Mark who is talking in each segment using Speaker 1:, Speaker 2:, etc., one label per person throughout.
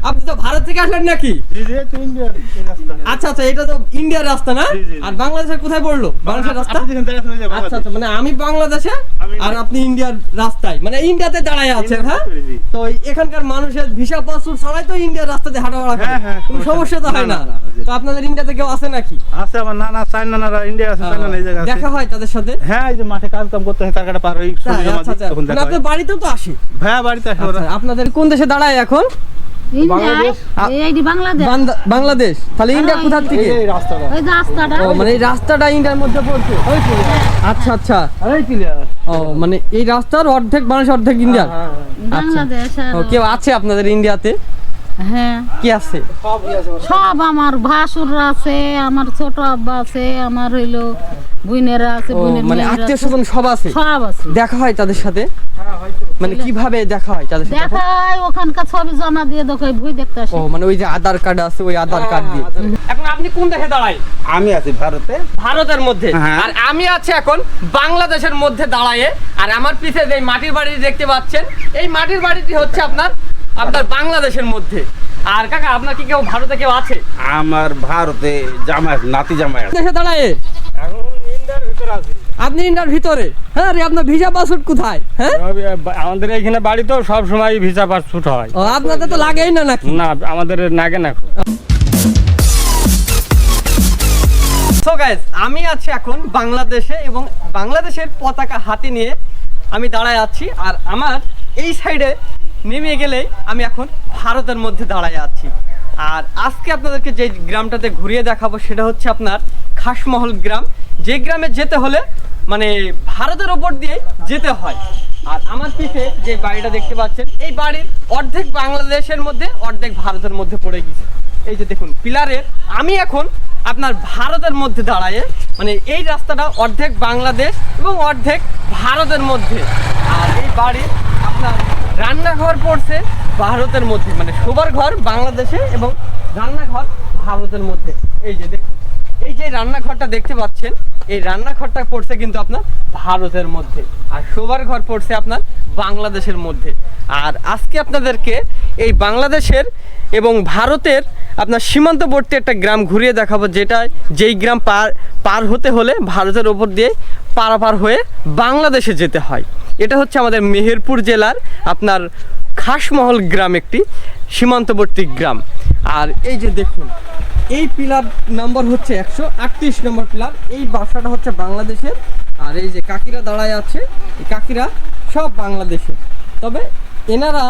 Speaker 1: আপনি তো ভারত থেকে আসলেন নাকি?
Speaker 2: জি জি, তো ইন্ডিয়ার রাস্তা।
Speaker 1: আচ্ছা আচ্ছা, এটা তো ইন্ডিয়ার রাস্তা না?
Speaker 2: জি, জি, জি।
Speaker 1: আর বাংলাদেশের কোথায় পড়লো? বাংলাদেশের রাস্তা?
Speaker 2: আপনি যেখানে দাঁড়িয়ে আছেন ওই যে
Speaker 1: আচ্ছা
Speaker 2: বাংলাদেশ।
Speaker 1: আচ্ছা, মানে আমি বাংলাদেশে
Speaker 2: আমি
Speaker 1: আর আপনি ইন্ডিয়ার রাস্তায়, মানে ইন্ডিয়াতে দাঁড়ায় আছেন, হ্যাঁ?
Speaker 2: জি।
Speaker 1: তো এখানকার মানুষের ভিসা পাসপোর্ট ছাড়াই তো ইন্ডিয়ার রাস্তাতে হাঁটাচলা করে।
Speaker 2: হ্যাঁ, হ্যাঁ,
Speaker 1: কোনো সমস্যা তো হয় না।
Speaker 2: জি।
Speaker 1: তো আপনাদের ইন্ডিয়াতে কেউ আছে নাকি?
Speaker 2: আছে আমার নানা চাইনা নানারা ইন্ডিয়া আছে, চাইনা এই জায়গা আছে।
Speaker 1: দেখা হয় তাদের সাথে?
Speaker 2: হ্যাঁ, এই যে মাঠে কাজ কাম করতে হয় তার কাটা পার হই
Speaker 1: তাই, আচ্ছা আচ্ছা,
Speaker 2: তখন
Speaker 1: মানে
Speaker 2: দেখা
Speaker 1: আপনার
Speaker 2: হয়।
Speaker 1: বাড়িতেও তো আসে?
Speaker 2: ভাইয়া বাড়িতে আসে ওরা।
Speaker 1: আচ্ছা, আপনাদের কোন দেশে দাঁড়ায় এখন?
Speaker 2: বাংলাদেশ।
Speaker 3: বাংলাদেশ
Speaker 1: বাংলাদেশ। তাহলে ইন্ডিয়া কোথা থেকে?
Speaker 2: এই রাস্তাটা।
Speaker 3: ওই রাস্তাটা
Speaker 1: ও, মানে এই রাস্তাটা ইন্ডিয়ার মধ্যে পড়ছে।
Speaker 2: ওই ক্লিয়ার।
Speaker 1: আচ্ছা আচ্ছা,
Speaker 2: আরে ক্লিয়ার।
Speaker 1: ও মানে এই রাস্তার অর্ধেক মানুষ অর্ধেক ইন্ডিয়ার।
Speaker 2: হ্যাঁ,
Speaker 3: বাংলাদেশ
Speaker 1: ও, কেউ আছে আপনাদের ইন্ডিয়াতে?
Speaker 3: হ্যাঁ
Speaker 1: কি আছে?
Speaker 2: সব আছে।
Speaker 3: সব আমার ভাসুর আছে, আমার ছোট আব্বা আছে, আমার হইলো বোনেরা আছে,
Speaker 1: ও,
Speaker 3: বোনের
Speaker 1: মানে
Speaker 3: মেয়েরা
Speaker 1: আত্মীয়
Speaker 3: আছে,
Speaker 1: স্বজন সব আছে?
Speaker 3: সব আছে।
Speaker 1: দেখা হয় তাদের সাথে?
Speaker 2: হ্যাঁ, হয়তো।
Speaker 1: মানে কিভাবে দেখা হয় তাদের সাথে?
Speaker 3: দেখায় ওখানকার ছবি জমা দিয়ে দেখো বই দেখতে আসে।
Speaker 1: ও, মানে ওই যে আধার কার্ড আছে, ওই আধার কার্ড দিয়ে। এখন আপনি কোন দেশে দাঁড়ায়?
Speaker 2: আমি আছি ভারতে।
Speaker 1: ভারতের মধ্যে।
Speaker 2: হ্যাঁ।
Speaker 1: আর আমি আছি এখন বাংলাদেশের মধ্যে দাঁড়ায়ে। আর আমার পিছে যে মাটির বাড়ি দেখতে পাচ্ছেন, এই মাটির বাড়িটি হচ্ছে আপনার বাংলাদেশের মধ্যে। আর কাকা, আপনার কি কেউ ভারতে কেউ আছে?
Speaker 2: আমার ভারতে জামাই আছে, নাতি জামাই আছে।
Speaker 1: দেশে দাঁড়ায়ে
Speaker 2: এখন ইন্ডিয়ার ভিতরে আছি।
Speaker 1: আপনি ইন্ডিয়ার ভিতরে? হ্যাঁ রে, আপনার ভিসা পাসপোর্ট কোথায়? হ্যাঁ,
Speaker 4: আমাদের এখানে বাড়ি তো সব সময় ভিসা পাসপোর্ট হয়
Speaker 1: ও, আপনাদের তো লাগেই না নাকি?
Speaker 4: না, আমাদের নাগে না।
Speaker 1: সো গাইস, আমি আছি এখন বাংলাদেশে এবং বাংলাদেশের পতাকা হাতে নিয়ে আমি দাঁড়ায় আছি। আর আমার এই সাইডে নেমে গেলেই আমি এখন ভারতের মধ্যে দাঁড়ায় আছি। আর আজকে আপনাদেরকে যে গ্রামটাতে ঘুরিয়ে দেখাবো সেটা হচ্ছে আপনার খাসমহল গ্রাম। যে গ্রামে যেতে হলে মানে ভারতের ওপর দিয়ে যেতে হয়। আর আমার পিছে যে বাড়িটা দেখতে পাচ্ছেন, এই বাড়ির অর্ধেক বাংলাদেশের মধ্যে অর্ধেক ভারতের মধ্যে পড়ে গেছে। এই যে দেখুন পিলারের, আমি এখন আপনার ভারতের মধ্যে দাঁড়ায়, মানে এই রাস্তাটা অর্ধেক বাংলাদেশ এবং অর্ধেক ভারতের মধ্যে। আর এই বাড়ির আপনার রান্নাঘর পড়ছে ভারতের মধ্যে, মানে শোবার ঘর বাংলাদেশে এবং রান্নাঘর ভারতের মধ্যে। এই যে দেখুন, এই যে রান্নাঘরটা দেখতে পাচ্ছেন, এই রান্নাঘরটা পড়ছে কিন্তু আপনার ভারতের মধ্যে, আর শোবার ঘর পড়ছে আপনার বাংলাদেশের মধ্যে। আর আজকে আপনাদেরকে এই বাংলাদেশের এবং ভারতের আপনার সীমান্তবর্তী একটা গ্রাম ঘুরিয়ে দেখাবো, যেই গ্রাম পার হতে হলে ভারতের ওপর দিয়ে পারাপার হয়ে বাংলাদেশে যেতে হয়। এটা হচ্ছে আমাদের মেহেরপুর জেলার আপনার খাসমহল গ্রাম, একটি সীমান্তবর্তী গ্রাম। আর এই যে দেখুন, এই পিলার নাম্বার হচ্ছে 138 নম্বর পিলার। এই বাসাটা হচ্ছে বাংলাদেশের। আর এই যে কাকিরা দাঁড়ায় আছে, এই কাকিরা সব বাংলাদেশের। তবে এনারা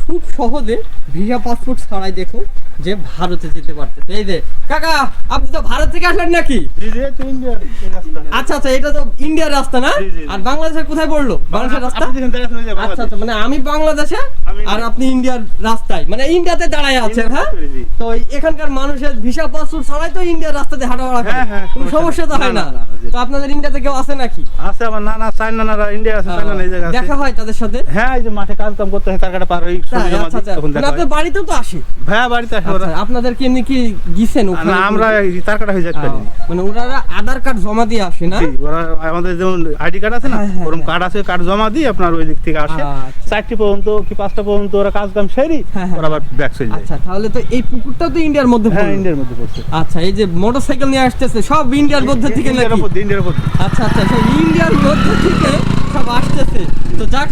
Speaker 1: খুব সহজে ভিসা পাসপোর্ট ছাড়াই দেখুন যে ভারতে যেতে পারতেছে। এই যে কাকা, আপনি তো ভারত থেকে আসলেন নাকি?
Speaker 2: জি জি, তো ইন্ডিয়ার রাস্তা।
Speaker 1: আচ্ছা আচ্ছা, এটা তো ইন্ডিয়ার রাস্তা না?
Speaker 2: জি, জি, জি।
Speaker 1: আর বাংলাদেশের কোথায় পড়লো? বাংলাদেশের রাস্তা?
Speaker 2: আপনি যেখানে দাঁড়িয়ে আছেন ওই যে
Speaker 1: আচ্ছা
Speaker 2: বাংলাদেশ।
Speaker 1: আচ্ছা, মানে আমি বাংলাদেশে
Speaker 2: আমি
Speaker 1: আর আপনি ইন্ডিয়ার রাস্তায়, মানে ইন্ডিয়াতে দাঁড়ায় আছেন, হ্যাঁ?
Speaker 2: জি।
Speaker 1: তো এখানকার মানুষের ভিসা পাসপোর্ট ছাড়াই তো ইন্ডিয়ার রাস্তাতে হাঁটাচলা করে।
Speaker 2: হ্যাঁ, হ্যাঁ,
Speaker 1: কোনো সমস্যা তো হয় না।
Speaker 2: না, জি।
Speaker 1: তো আপনাদের ইন্ডিয়াতে কেউ আছে নাকি?
Speaker 2: আছে আমার নানা চাইনা নানারা ইন্ডিয়া আছে, চাইনা এই জায়গা আছে।
Speaker 1: দেখা হয় তাদের সাথে?
Speaker 2: হ্যাঁ, এই যে মাঠে কাজ কাম করতে হয় তার কাটা পার হই
Speaker 1: তাই, আচ্ছা আচ্ছা,
Speaker 2: তখন
Speaker 1: মানে
Speaker 2: দেখা
Speaker 1: আপনার
Speaker 2: হয়।
Speaker 1: বাড়িতেও তো আসে?
Speaker 2: ভাইয়া বাড়িতে আসে ওরা।
Speaker 1: আচ্ছা, আপনাদের কি এমনি কি গিয়েছেন ওখানে?
Speaker 2: না, আমরা তার কাটা হয়ে যাচ্ছে।
Speaker 1: মানে ওনারা আধার কার্ড জমা দিয়ে আসে না?
Speaker 2: জি, ওরা আমাদের যেমন আইডি কার্ড আছে না,
Speaker 1: হ্যাঁ, হ্যাঁ,
Speaker 2: ওরকম কার্ড আছে, কার্ড জমা দিয়ে আপনার ওই দিক থেকে আসে।
Speaker 1: আচ্ছা।
Speaker 2: 4টি পর্যন্ত কি 5টা পর্যন্ত ওরা কাজ কাম সেরি,
Speaker 1: হ্যাঁ, হ্যাঁ।
Speaker 2: ওরা আবার ব্যাক চলে যায়।
Speaker 1: আচ্ছা, তাহলে তো এই পুকুরটাও তো ইন্ডিয়ার মধ্যে
Speaker 2: হ্যাঁ,
Speaker 1: পড়লো।
Speaker 2: ইন্ডিয়ার মধ্যে পড়ছে।
Speaker 1: আচ্ছা, এই যে মোটরসাইকেল নিয়ে আসতেছে সব ইন্ডিয়ার মধ্যে থেকে
Speaker 2: ইন্ডিয়ার
Speaker 1: নাকি?
Speaker 2: উপর, ইন্ডিয়ার উপর।
Speaker 1: আচ্ছা আচ্ছা, সব ইন্ডিয়ার মধ্যে থেকে সব আসতেছে। তো যাক,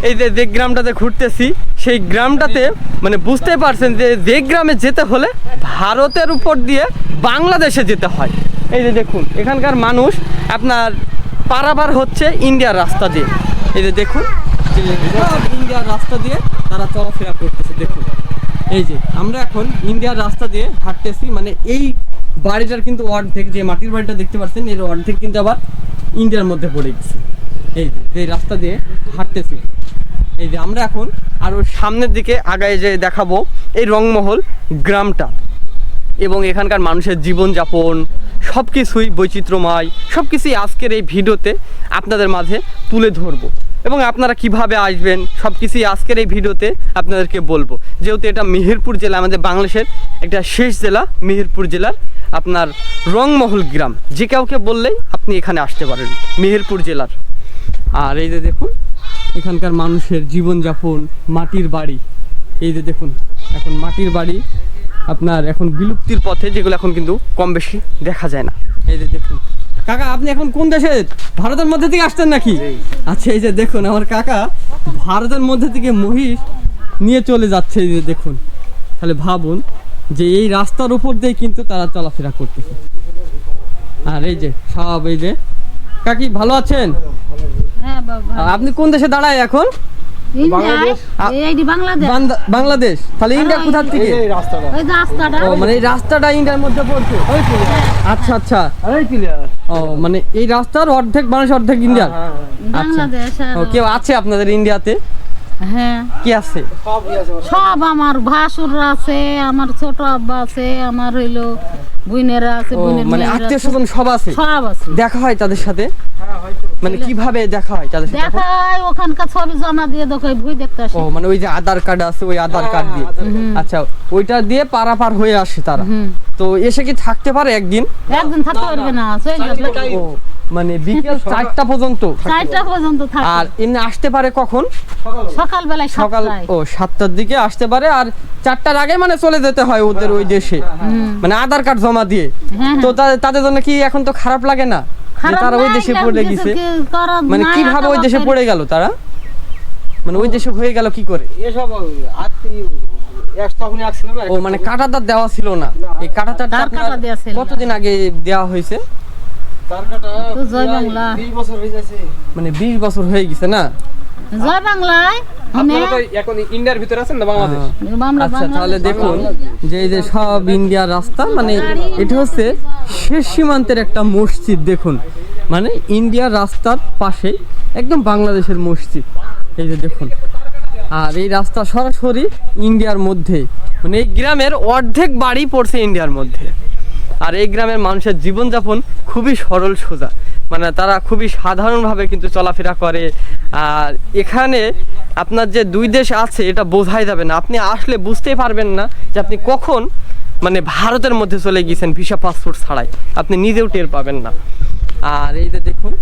Speaker 1: এই যে গ্রামটাতে ঘুরতেছি, সেই গ্রামটাতে মানে বুঝতে পারছেন যে গ্রামে যেতে হলে ভারতের উপর দিয়ে বাংলাদেশে যেতে হয়। এই যে দেখুন, এখানকার মানুষ আপনার পারাপার হচ্ছে ইন্ডিয়ার রাস্তা দিয়ে। এই যে দেখুন, যে সব ইন্ডিয়ার রাস্তা দিয়ে তারা চলাফেরা করতেছে। দেখুন, এই যে আমরা এখন ইন্ডিয়ার রাস্তা দিয়ে হাঁটতেছি, মানে এই বাড়িটার কিন্তু অর্ধেক, যে মাটির বাড়িটা দেখতে পাচ্ছেন এর অর্ধেক কিন্তু আবার ইন্ডিয়ার মধ্যে পড়ে গেছে। এই যে রাস্তা দিয়ে হাঁটতেছি, এই যে আমরা এখন আরো সামনের দিকে আগায় যে দেখাবো এই রংমহল গ্রামটা এবং এখানকার মানুষের জীবনযাপন সব কিছুই বৈচিত্র্যময়, সব কিছুই আজকের এই ভিডিওতে আপনাদের মাঝে তুলে ধরবো এবং আপনারা কিভাবে আসবেন সব কিছুই আজকের এই ভিডিওতে আপনাদেরকে বলবো। যেহেতু এটা মেহেরপুর জেলা, আমাদের বাংলাদেশের একটা শেষ জেলা, মেহেরপুর জেলার আপনার রংমহল গ্রাম, যে কাউকে বললেই আপনি এখানে আসতে পারেন মেহেরপুর জেলার। আর এই যে দেখুন এখানকার মানুষের জীবনযাপন, মাটির বাড়ি, এই যে দেখুন এখন মাটির বাড়ি আপনার এখন বিলুপ্তির পথে, যেগুলো এখন কিন্তু কম বেশি দেখা যায় না। এই যে দেখুন কাকা, আপনি এখন কোন দেশে, ভারতের মধ্যে থেকে আসছেন নাকি? আচ্ছা, এই যে দেখুন আমার কাকা ভারতের মধ্যে থেকে মহিষ নিয়ে চলে যাচ্ছে। এই যে দেখুন, তাহলে ভাবুন যে এই রাস্তার উপর দিয়ে কিন্তু তারা চলাফেরা করতেছে। আর এই যে সব, এই যে কাকি ভালো আছেন?
Speaker 3: হ্যাঁ বাবা,
Speaker 1: আপনি কোন দেশে দাঁড়ায় এখন?
Speaker 3: ইন্ডিয়ায়, এইটি বাংলাদেশ।
Speaker 1: বাংলাদেশ। তাহলে ইন্ডিয়া কোথা থেকে?
Speaker 3: ওই যে রাস্তাটা,
Speaker 1: ও মানে এই রাস্তাটা ইন্ডিয়ার মধ্যে পড়ছে। আচ্ছা আচ্ছা, ও মানে এই রাস্তার অর্ধেক মানুষ, অর্ধেক ইন্ডিয়ার।
Speaker 3: বাংলাদেশ। আর-
Speaker 1: ও, কেউ আছে আপনাদের ইন্ডিয়াতে?
Speaker 3: হ্যাঁ,
Speaker 1: কি আছে?
Speaker 3: সব আমার ভাসুর আছে, আমার ছোট আব্বা আছে, আমার হইলো বোনেরা আছে,
Speaker 1: ও
Speaker 3: বোনের
Speaker 1: মানে
Speaker 3: মেয়েরা আছে,
Speaker 1: আত্মীয় স্বজন সব আছে?
Speaker 3: সব আছে।
Speaker 1: দেখা হয় তাদের সাথে? মানে কিভাবে দেখা হয় তাদের সাথে?
Speaker 3: দেখাই ওখানকার ছবি জমা দিয়ে দেখো, বই দেখতে আসে।
Speaker 1: ও মানে ওই যে আধার কার্ড আছে, ওই আধার কার্ড দিয়ে, আচ্ছা ওইটা দিয়ে পারাপার হয়ে আসে তারা। তো এসে কি থাকতে পারে একদিন?
Speaker 3: একদিন থাকতে পারবে না, চলে যাবে।
Speaker 1: ও মানে বিকেল 4টা পর্যন্ত?
Speaker 3: 4টা পর্যন্ত থাকে।
Speaker 1: আর এমনি আসতে পারে কখন?
Speaker 3: সকালবেলায়
Speaker 1: সকাল,
Speaker 3: 7টায়।
Speaker 1: ও 7টার দিকে আসতে পারে, আর 4টার আগে মানে চলে যেতে হয় ওদের ওই দেশে, মানে আধার কার্ড জমা দিয়ে।
Speaker 3: হ্যাঁ,
Speaker 1: তো তাদের জন্য কি এখন তো খারাপ লাগে না যে
Speaker 3: খারাপ
Speaker 1: তারা ওই
Speaker 3: নাই,
Speaker 1: দেশে
Speaker 3: এখন
Speaker 1: পড়ে
Speaker 3: কিছু
Speaker 1: গেছে?
Speaker 3: কি করার
Speaker 1: মানে
Speaker 3: নাই,
Speaker 1: কিভাবে ওই
Speaker 3: এত
Speaker 1: দেশে
Speaker 3: বছর-
Speaker 1: পড়ে গেল তারা, মানে ওই দেশে হয়ে গেল কি করে? ও মানে কাঁটাতার দেওয়া ছিল না। এই কাঁটাতারটা
Speaker 3: তার
Speaker 1: আপনার
Speaker 3: কাঁটা দেওয়া ছিল না।
Speaker 1: কতদিন আগে দেওয়া হয়েছে?
Speaker 3: তো জয় বাংলা,
Speaker 1: মানে 20 বছর হয়ে গেছে না?
Speaker 3: জয় বাংলায়
Speaker 4: এখন ইন্ডিয়ার ভিতরে আছেন না বাংলাদেশ?
Speaker 3: বাংলা।
Speaker 1: আচ্ছা, তাহলে দেখুন যে এই যে সব ইন্ডিয়ার রাস্তা, মানে এটা হচ্ছে শেষ সীমান্তের একটা মসজিদ। দেখুন মানে ইন্ডিয়ার রাস্তার পাশে একদম বাংলাদেশের মসজিদ। এই যে দেখুন, আর এই রাস্তা সরাসরি ইন্ডিয়ার মধ্যে, মানে এই গ্রামের অর্ধেক বাড়ি পড়ছে ইন্ডিয়ার মধ্যে। আর এই গ্রামের মানুষের জীবনযাপন খুবই সরল সোজা, মানে তারা খুবই সাধারণভাবে কিন্তু চলাফেরা করে। আর এখানে আপনার যে দুই দেশ আছে এটা বোঝাই যাবে না, আপনি আসলে বুঝতেই পারবেন না যে আপনি কখন মানে ভারতের মধ্যে চলে গিয়েছেন ভিসা পাসপোর্ট ছাড়াই, আপনি নিজেও টের পাবেন না। আর এই যে দেখুন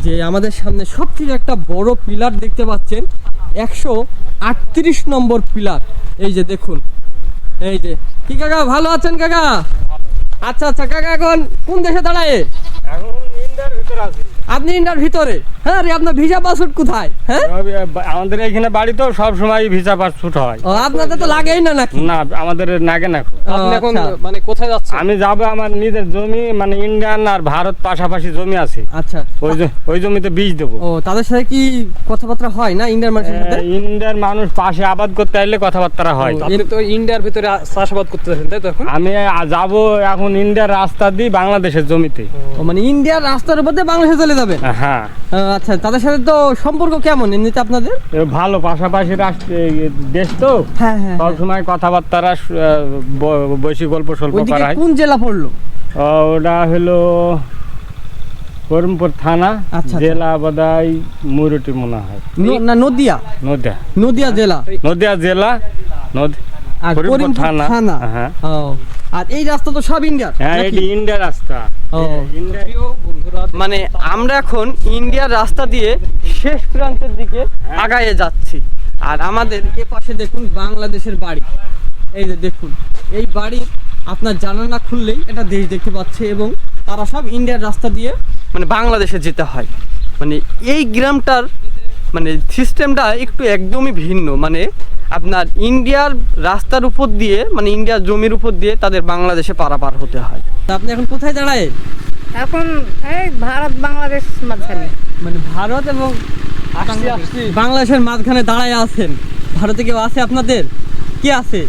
Speaker 1: যে আমাদের সামনে সবথেকে একটা বড় পিলার দেখতে পাচ্ছেন, 138 নম্বর পিলার। এই যে দেখুন, এই যে কি কাকা ভালো আছেন কাকা? আচ্ছা আচ্ছা কাকা, এখন কোন দেশে দাঁড়ায়?
Speaker 4: এখন ইন্ডিয়ার ভিতরে আছি।
Speaker 1: আপনি ইন্ডিয়ার ভিতরে? হ্যাঁ রে, আপনার ভিসা পাসপোর্ট কোথায়? হ্যাঁ,
Speaker 4: আমাদের এখানে বাড়ি তো সব সময় ভিসা পাসপোর্ট হয়
Speaker 1: ও আপনাদের তো লাগেই না নাকি?
Speaker 4: না, আমাদের নাগে না।
Speaker 1: আপনি এখন
Speaker 4: মানে কোথায় যাচ্ছেন? আমি যাবো আমার নিজের জমি, মানে ইন্ডিয়ান আর ভারত পাশাপাশি জমি আছে,
Speaker 1: আচ্ছা,
Speaker 4: ওই জমিতে বীজ দেবো।
Speaker 1: ও তাদের সাথে কি কথাবার্তা হয় না ইন্ডিয়ার মানুষের সাথে?
Speaker 4: ইন্ডিয়ার মানুষ পাশে আবাদ করতে আসলে কথাবার্তা হয়।
Speaker 1: আপনি
Speaker 5: তো ইন্ডিয়ার ভিতরে চাষাবাদ করতেছেন তাই তো? এখন
Speaker 4: আমি যাব এখন ইন্ডিয়ার রাস্তা দিয়ে বাংলাদেশের জমিতে।
Speaker 1: ও মানে ইন্ডিয়ার রাস্তার উপর দিয়ে বাংলাদেশে চলে যাবেন?
Speaker 4: হ্যাঁ,
Speaker 1: আচ্ছা, তাদের সাথে তো সম্পর্ক কেমন এমনিতে আপনাদের?
Speaker 4: ভালো, পাশাপাশি দেশ তো,
Speaker 1: হ্যাঁ হ্যাঁ,
Speaker 4: সব সময় কথাবার্তা বেশি গল্প সল্প
Speaker 1: ওইদিকে
Speaker 4: করা হয়।
Speaker 1: কোন জেলা পড়লো?
Speaker 4: ওটা হলো করিমপুর থানা,
Speaker 1: আচ্ছা।
Speaker 4: জেলা বোধহয় মুরুটি মনে হয়,
Speaker 1: না নদিয়া,
Speaker 4: নদিয়া,
Speaker 1: নদিয়া জেলা।
Speaker 4: নদিয়া জেলা,
Speaker 1: আর
Speaker 4: করিমপুর
Speaker 1: করিমপুর
Speaker 4: থানা।
Speaker 1: থানা।
Speaker 4: হ্যাঁ,
Speaker 1: ও আর এই রাস্তা তো সব ইন্ডিয়ার
Speaker 4: হ্যাঁ,
Speaker 1: নাকি?
Speaker 4: এটি ইন্ডিয়ার রাস্তা।
Speaker 1: ও
Speaker 5: বন্ধুরা
Speaker 1: মানে আমরা এখন ইন্ডিয়ার রাস্তা দিয়ে শেষ প্রান্তের দিকে আগায়ে যাচ্ছি। আর আমাদের এ পাশে দেখুন বাংলাদেশের বাড়ি। এই যে দেখুন, এই বাড়ির আপনার জানালা খুললেই এটা দেশ দেখতে পাচ্ছে, এবং তারা সব ইন্ডিয়ার রাস্তা দিয়ে মানে বাংলাদেশে যেতে হয়। মানে এই গ্রামটার মানে সিস্টেমটা একটু একদমই ভিন্ন, মানে আপনার ইন্ডিয়ার রাস্তার উপর দিয়ে, মানে ইন্ডিয়ার জমির উপর দিয়ে তাদের বাংলাদেশে পারাপার হতে হয়। তা আপনি এখন কোথায় দাঁড়ায়?
Speaker 6: এখন এই ভারত বাংলাদেশ মাঝখানে।
Speaker 1: মানে ভারত এবং বাংলাদেশের মাঝখানে দাঁড়ায় আছেন। ভারতে কেউ আছে আপনাদের? কি আছে?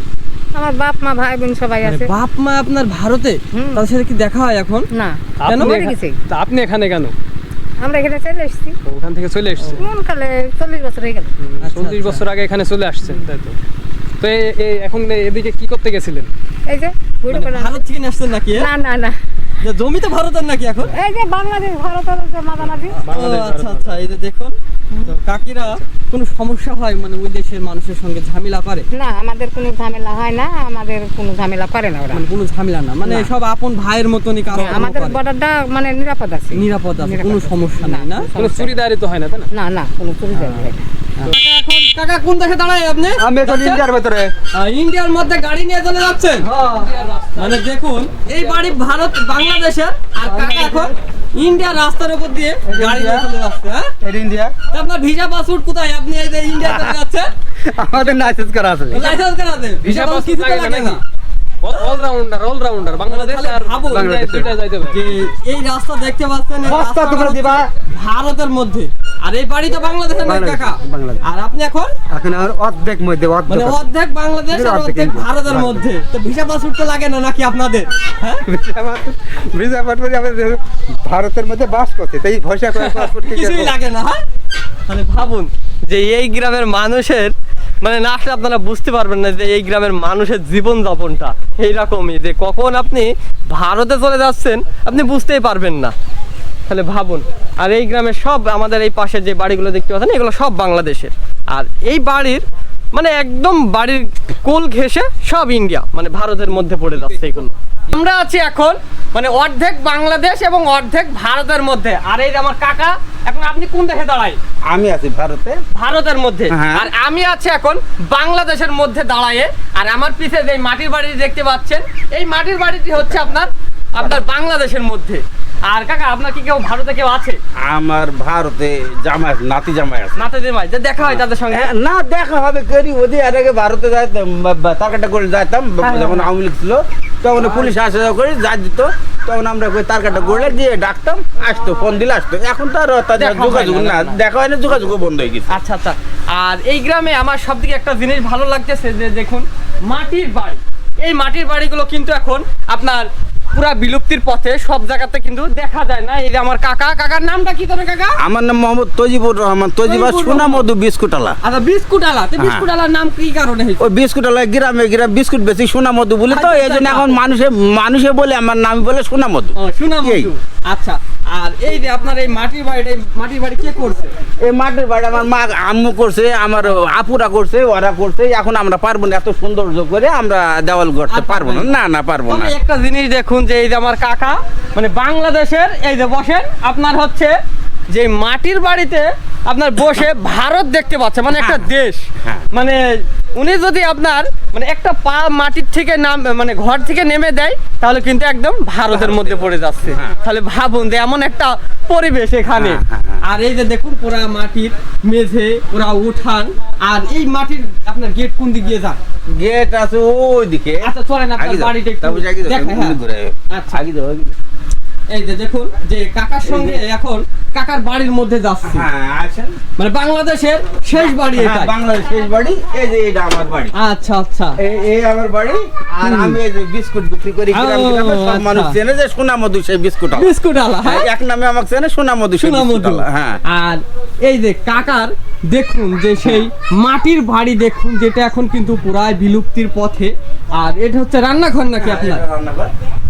Speaker 6: আমার বাপ মা ভাই বোন সবাই
Speaker 1: মানে
Speaker 6: আছে।
Speaker 1: বাপ মা আপনার ভারতে? তাদের সাথে কি দেখা হয় এখন?
Speaker 6: না,
Speaker 1: কেন?
Speaker 6: মরে গেছে।
Speaker 5: তা আপনি এখানে কেন?
Speaker 6: আমরা এখানে চলে এসেছি
Speaker 5: ওখান থেকে চলে এসেছেন?
Speaker 6: কোন কালে 40 বছর হয়ে গেল।
Speaker 5: 40 বছর আগে এখানে চলে আসছেন তাই তো? তো এখন এদিকে কি করতে গেছিলেন?
Speaker 6: এই যে বুড়ো
Speaker 1: মানে
Speaker 6: করে-
Speaker 1: ভারত থেকে নিয়ে আসছেন নাকি?
Speaker 6: না না না,
Speaker 1: যে জমি তো ভারতের নাকি এখন?
Speaker 6: এই যে বাংলাদেশ ভারতের যে মাঝামাঝি।
Speaker 1: ও আচ্ছা আচ্ছা, এই যে দেখুন তো কাকিরা কোনো সমস্যা হয় মানে ওই দেশের মানুষের সঙ্গে ঝামেলা করে?
Speaker 6: না আমাদের কোনো ঝামেলা হয় না, আমাদের কোনো ঝামেলা করে না ওরা।
Speaker 1: মানে কোনো ঝামেলা না, মানে
Speaker 6: না।
Speaker 1: সব আপন ভাইয়ের মতনই কাজ
Speaker 6: আমাদের বর্ডারটা মানে নিরাপদ আছে।
Speaker 1: নিরাপদ আছে, কোনো সমস্যা নাই না?
Speaker 5: কোনো চুরিদারি তো হয় না তাই না?
Speaker 6: না না কোনো চুরি হয় না।
Speaker 1: কাকা কোন দেশে দাঁড়ায় আপনি?
Speaker 7: আমি এখন ইন্ডিয়ার ভেতরে।
Speaker 1: ইন্ডিয়ার মধ্যে গাড়ি নিয়ে চলে যাচ্ছেন? মানে দেখুন এই বাড়ি ভারত বাংলাদেশের, আর কাকা এখন ইন্ডিয়ার রাস্তার উপর দিয়ে গাড়ি নিয়ে চলে যাচ্ছে। হ্যাঁ,
Speaker 7: এটা ইন্ডিয়া।
Speaker 1: তা আপনার ভিসা পাসপোর্ট কোথায়? আপনি এই যে ইন্ডিয়া চলে যাচ্ছেন,
Speaker 7: আমাদের লাইসেন্স করা আছে।
Speaker 1: লাইসেন্স কেনাতে ভিসা পাসপোর্ট কিছু তো লাগে না।
Speaker 5: অলরাউন্ডার বাংলাদেশ আর
Speaker 1: ভাবুন
Speaker 5: ইন্ডিয়া দুইটা যাইতে পারে।
Speaker 1: যে এই রাস্তা দেখতে পাচ্ছেন, এই
Speaker 7: রাস্তা
Speaker 1: রাস্তাটা
Speaker 7: তোমরা
Speaker 1: হচ্ছে
Speaker 7: দিবা।
Speaker 1: ভারতের মধ্যে, আর এই বাড়ি তো বাংলাদেশের নয়
Speaker 7: বাংলাদেশ,
Speaker 1: কাকা।
Speaker 7: বাংলাদেশ।
Speaker 1: আর আপনি এখন
Speaker 7: এখন আর অর্ধেক মধ্যে
Speaker 1: মানে অর্ধেক বাংলাদেশ আর
Speaker 7: অর্ধেক
Speaker 1: অর্ধেক
Speaker 7: ইন্ডিয়া।
Speaker 1: ভারতের মধ্যে, তো ভিসা পাসপোর্ট তো লাগে না নাকি আপনাদের? হ্যাঁ,
Speaker 7: ভিসা পাসপোর্ট আমাদের ভারতের মধ্যে বাস করছে, তাই ভাষা পাসপোর্ট
Speaker 1: কিছুই লাগে না। হ্যাঁ, মানে ভাবুন যে এই গ্রামের মানুষের মানে না আসলে আপনারা বুঝতে পারবেন না যে এই গ্রামের মানুষের জীবন যাপনটা এইরকমই, যে কখন আপনি ভারতে চলে যাচ্ছেন আপনি বুঝতেই পারবেন না। তাহলে ভাবুন, আর এই গ্রামের সব আমাদের এই পাশে যে বাড়িগুলো দেখতে পাচ্ছেন এগুলো সব বাংলাদেশের, আর এই বাড়ির মানে একদম বাড়ির কোল ঘেঁষে সব ইন্ডিয়া মানে ভারতের মধ্যে পড়ে যাচ্ছে এগুলো। আমরা আছি এখন মানে অর্ধেক বাংলাদেশ এবং অর্ধেক ভারতের মধ্যে, আর এই যে আমার কাকা, এখন আপনি কোন দেশে দাঁড়ায়?
Speaker 2: আমি আছি ভারতে।
Speaker 1: ভারতের মধ্যে,
Speaker 2: হ্যাঁ।
Speaker 1: আর আমি আছি এখন বাংলাদেশের মধ্যে দাঁড়ায়ে, আর আমার পিছে যে মাটির বাড়ি দেখতে পাচ্ছেন এই মাটির বাড়িটি হচ্ছে আপনার বাংলাদেশের মধ্যে। আর কাকা আপনার কি কেউ ভারতে কেউ আছে?
Speaker 2: আমার ভারতে জামাই আছে, নাতি জামাই আছে।
Speaker 1: নাতে জামাই যে দেখা হয় তাদের সঙ্গে?
Speaker 2: না দেখা হবে করি, ওদি আর আগে ভারতে যাইতাম, তারকাটা করে যাইতাম যখন আওয়ামী লীগ ছিল, তখন পুলিশ আসা যাওয়া করে যা দিত, তখন আমরা তারকাটা গড়লে দিয়ে ডাকতাম, আসতো, ফোন দিলে আসতো। এখন তো আর তাদের
Speaker 1: দেখা হয়
Speaker 2: যোগাযোগ
Speaker 1: না,
Speaker 2: না, দেখা হয় না, যোগাযোগও বন্ধ হয়ে গেছে।
Speaker 1: আচ্ছা আচ্ছা। আর এই গ্রামে আমার সব থেকে একটা জিনিস ভালো লাগতেছে যে দেখুন মাটির বাড়ি, এই মাটির বাড়িগুলো কিন্তু এখন আপনার পুরা বিলুপ্তির পথে, সব জায়গাতে কিন্তু দেখা যায় না। এই যে আমার কাকার নামটা কি তোমার কাকা?
Speaker 2: আমার নাম মোহাম্মদ তজিবুর রহমান, তজিবা সোনা মধু বিস্কুটালা।
Speaker 1: আচ্ছা, বিস্কুটালা। তো বিস্কুটালার নাম কি কারণে হয়েছে?
Speaker 2: ওই বিস্কুটালা গ্রামে বিস্কুট বেশি সোনা মধু বলে, তো এই জন্য এখন মানুষে বলে আমার নাম বলে সোনা মধু।
Speaker 1: ও, সোনা
Speaker 2: এই।
Speaker 1: মধু। আচ্ছা, আর এই যে আপনার এই মাটির বাড়ি কে করছে?
Speaker 2: এই মাটির বাড়ি আমার মা আম্মু করছে, আমার আপুরা করছে, ওরা করছে। এখন আমরা পারবো না, এত সৌন্দর্য করে আমরা দেওয়াল করতে পারবো না। না না পারবো না।
Speaker 1: তবে একটা জিনিস দেখুন যে এই যে আমার কাকা মানে বাংলাদেশের, এই যে বসেন আপনার হচ্ছে যে মাটির বাড়িতে আপনার বসে ভারত দেখতে পাচ্ছে, মানে একটা দেশ।
Speaker 2: হ্যাঁ।
Speaker 1: মানে উনি যদি আপনার মানে একটা পা মাটির থেকে মানে ঘর থেকে নেমে দেয় তাহলে কিন্তু একদম ভারতের মধ্যে পড়ে যাচ্ছে। তাহলে ভাবুন যে এমন একটা পরিবেশ এখানে। আর এই যে দেখুন পুরা মাটির মেঝে, পুরা উঠান, আর এই মাটির আপনার গেট কোন দিক দিয়ে যান?
Speaker 2: গেট আছে ওই দিকে।
Speaker 1: আচ্ছা চলেন আপনার বাড়িটা একটু দেখাই। হ্যাঁ। আচ্ছা, এই যে দেখুন যে কাকার সঙ্গে এখন কাকার বাড়ির মধ্যে যাচ্ছে, মানে বাংলাদেশের শেষ বাড়ি এটা।
Speaker 2: বাংলাদেশ শেষ বাড়ি, এই যে এটা আমার বাড়ি।
Speaker 1: আচ্ছা আচ্ছা।
Speaker 2: এই আমার বাড়ি, আর আমি এই যে বিস্কুট বিক্রি করি গ্রামে গ্রামে, সব
Speaker 1: আচ্ছা।
Speaker 2: মানুষ চেনে যে সোনা মধু সেই বিস্কুট আলা।
Speaker 1: বিস্কুট আলা। হ্যাঁ,
Speaker 2: এক নামে আমাকে চেনে সোনা মধু সেই
Speaker 1: সোনা
Speaker 2: বিস্কুট
Speaker 1: মধু।
Speaker 2: আলা। হ্যাঁ।
Speaker 1: আর এই যে কাকার দেখুন যে সেই মাটির বাড়ি দেখুন, যেটা এখন কিন্তু পুরাই বিলুপ্তির পথে। আর এটা হচ্ছে রান্নাঘর নাকি আপনার?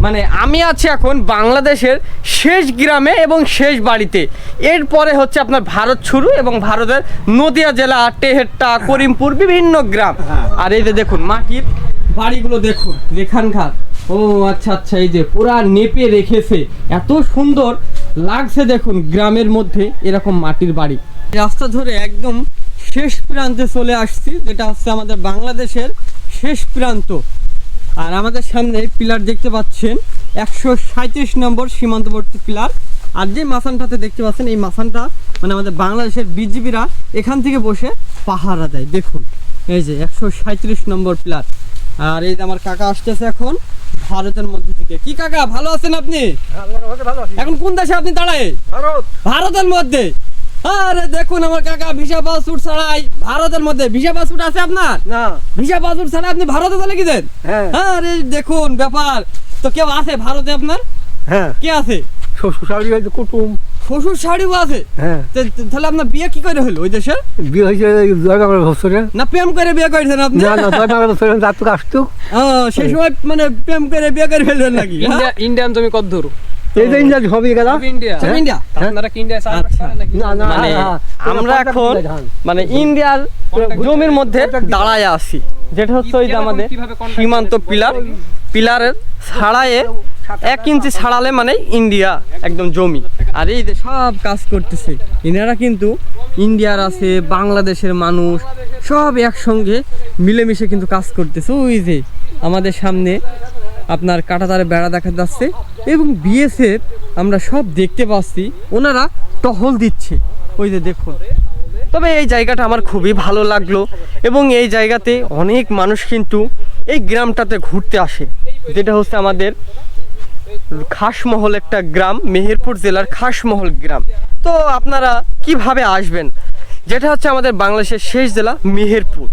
Speaker 1: মানে আমি আছি এখন বাংলাদেশের শেষ গ্রামে এবং শেষ বাড়িতে। এরপরে হচ্ছে আপনার ভারত শুরু, এবং ভারতের নদিয়া জেলা, টেহেট্টা, করিমপুর, বিভিন্ন গ্রাম। আর এই যে দেখুন মাটির বাড়িগুলো দেখুন এখানকার। ও আচ্ছা আচ্ছা, এই যে পুরা নেপে রেখেছে, এত সুন্দর লাগছে দেখুন গ্রামের মধ্যে এরকম মাটির বাড়ি। রাস্তা ধরে একদম শেষ প্রান্তে চলে আসছি, যেটা হচ্ছে আমাদের বাংলাদেশের শেষ প্রান্ত। আর আমাদের সামনে পিলার দেখতে পাচ্ছেন 137 নম্বর সীমান্তবর্তী পিলার। আর যে মাসানটাতে দেখতে পাচ্ছেন এই মাসানটা মানে আমাদের বাংলাদেশের বিজিবিরা এখান থেকে বসে পাহারা দেয়। দেখুন এই যে 137 নম্বর পিলার। আর এই যে আমার কাকা আসতেছে এখন ভারতের মধ্যে থেকে। কি কাকা ভালো আছেন আপনি? এখন কোন দেশে আপনি দাঁড়ায়? ভারতের মধ্যে। আরে দেখুন আমার কাকা ভিসা পাসপোর্ট ছাড়াই ভারতের মধ্যে। ভিসা পাসপোর্ট আছে আপনার?
Speaker 7: না,
Speaker 1: ভিসা পাসপোর্ট ছাড়া আপনি ভারতে চলে গেছেন?
Speaker 7: হ্যাঁ।
Speaker 1: আরে দেখুন ব্যাপার। তো কেউ আছে ভারতে আপনার?
Speaker 7: হ্যাঁ,
Speaker 1: কে আছে?
Speaker 7: শ্বশুর শাশুড়ি হয়েছে, কুটুম।
Speaker 1: শ্বশুর শাড়িও আছে?
Speaker 7: হ্যাঁ,
Speaker 1: তাহলে আপনার বিয়ে কি করে হলো ওই দেশে?
Speaker 7: বিয়ে হয়েছে জয়গামের বছরে।
Speaker 1: না প্রেম করে বিয়ে করেছেন আপনি?
Speaker 7: না না, জয়গামের বছরে যাত্রা আসতো।
Speaker 1: সেই সময় মানে প্রেম করে বিয়ে করে ফেলবেন নাকি?
Speaker 5: ইন্ডিয়ান জমি কত দূর?
Speaker 8: এই যে ইন্ডিয়া হবে গেলা
Speaker 5: সব ইন্ডিয়া
Speaker 1: সব ইন্ডিয়া?
Speaker 5: আপনারা কি ইন্ডিয়া চাষ
Speaker 1: আচ্ছা।
Speaker 5: করেন নাকি?
Speaker 8: না না
Speaker 1: মানে আমরা এখন মানে ইন্ডিয়ার জমির মধ্যে দাঁড়ায় আছি, যেটা হচ্ছে ওই যে আমাদের
Speaker 5: কিভাবে contact
Speaker 1: সীমান্ত পিলারের ছাড়ায়ে 1 ইঞ্চি ছাড়ালে মানে ইন্ডিয়া একদম জমি। আর এই যে সব কাজ করতেছে এনারা কিন্তু ইন্ডিয়ার আছে, বাংলাদেশের মানুষ সব একসঙ্গে মিলেমিশে কিন্তু কাজ করতেছে। ওই যে আমাদের সামনে আপনার কাঁটাতারে বেড়া দেখা যাচ্ছে এবং বিএসএফ আমরা সব দেখতে পাচ্ছি, ওনারা টহল দিচ্ছে। ওই যে দেখুন, তবে এই জায়গাটা আমার খুবই ভালো লাগলো এবং এই জায়গাতে অনেক মানুষ কিন্তু এই গ্রামটাতে ঘুরতে আসে, যেটা হচ্ছে আমাদের খাসমহল একটা গ্রাম, মেহেরপুর জেলার খাসমহল গ্রাম। তো আপনারা কিভাবে আসবেন, যেটা হচ্ছে আমাদের বাংলাদেশের শেষ জেলা মেহেরপুর।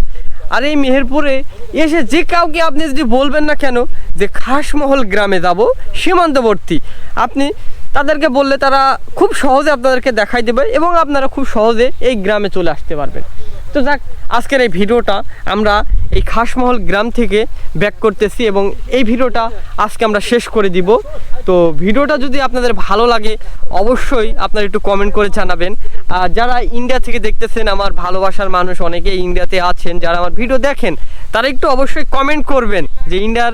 Speaker 1: আর এই মেহেরপুরে এসে যে কাউকে আপনি যদি বলবেন না কেন যে খাসমহল গ্রামে যাব সীমান্তবর্তী, আপনি তাদেরকে বললে তারা খুব সহজে আপনাদেরকে দেখাই দেবে এবং আপনারা খুব সহজে এই গ্রামে চলে আসতে পারবেন। তো যাক, আজকের এই ভিডিওটা আমরা এই খাসমহল গ্রাম থেকে ব্যাক করতেছি এবং এই ভিডিওটা আজকে আমরা শেষ করে দিব। তো ভিডিওটা যদি আপনাদের ভালো লাগে অবশ্যই আপনারা একটু কমেন্ট করে জানাবেন। আর যারা ইন্ডিয়া থেকে দেখতেছেন, আমার ভালোবাসার মানুষ অনেকে ইন্ডিয়াতে আছেন, যারা আমার ভিডিও দেখেন তারা একটু অবশ্যই কমেন্ট করবেন যে ইন্ডিয়ার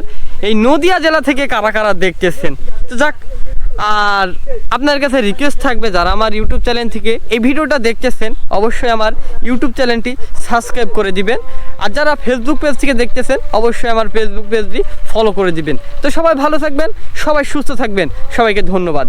Speaker 1: এই নদিয়া জেলা থেকে কারা কারা দেখতেছেন। তো যাক, আর আপনার কাছে রিকোয়েস্ট থাকবে যারা আমার ইউটিউব চ্যানেল থেকে এই ভিডিওটা দেখতেছেন অবশ্যই আমার ইউটিউব চ্যানেলটি সাবস্ক্রাইব করে দিবেন। আর যারা ফেসবুক পেজ থেকে দেখতেছেন অবশ্যই আমার ফেসবুক পেজটি ফলো করে দিবেন। তো সবাই ভালো থাকবেন, সবাই সুস্থ থাকবেন, সবাইকে ধন্যবাদ।